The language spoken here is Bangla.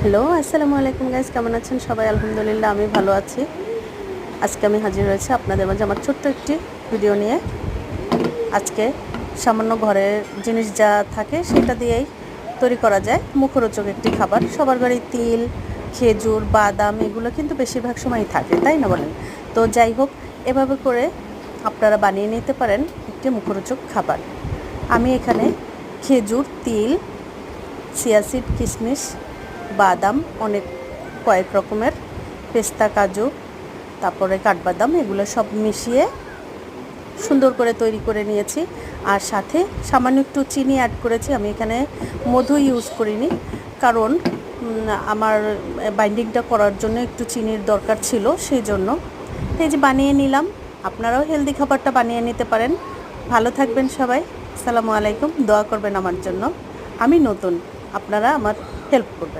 হ্যালো, আসসালামু আলাইকুম গাইস, কেমন আছেন সবাই? আলহামদুলিল্লাহ আমি ভালো আছি। আজকে আমি হাজির হয়েছি আপনাদের মাঝে আমার ছোট্ট একটি ভিডিও নিয়ে। আজকে সামান্য ঘরের জিনিস যা থাকে সেটা দিয়েই তৈরি করা যায় মুখরোচক একটি খাবার। সবার ঘরে তিল, খেজুর, বাদাম এগুলো কিন্তু বেশিরভাগ সময়ই থাকে, তাই না বলেন? তো যাই হোক, এভাবে করে আপনারা বানিয়ে নিতে পারেন একটি মুখরোচক খাবার। আমি এখানে খেজুর, তিল, চিয়া সিড, কিশমিশ, বাদাম, কয়েক রকমের পেস্তা, কাজু, তারপরে কাঠবাদাম এগুলো সব মিশিয়ে সুন্দর করে তৈরি করে নিয়েছি। আর সাথে সামান্য একটু চিনি অ্যাড করেছি। আমি এখানে মধু ইউজ করিনি, কারণ আমার বাইন্ডিংটা করার জন্য একটু চিনির দরকার ছিল, সেই জন্য। তো এই যে বানিয়ে নিলাম, আপনারাও হেলদি খাবারটা বানিয়ে নিতে পারেন। ভালো থাকবেন সবাই। আসসালামু আলাইকুম। দোয়া করবেন আমার জন্য। আমি নতুন, আপনারা আমার হেল্প করবেন।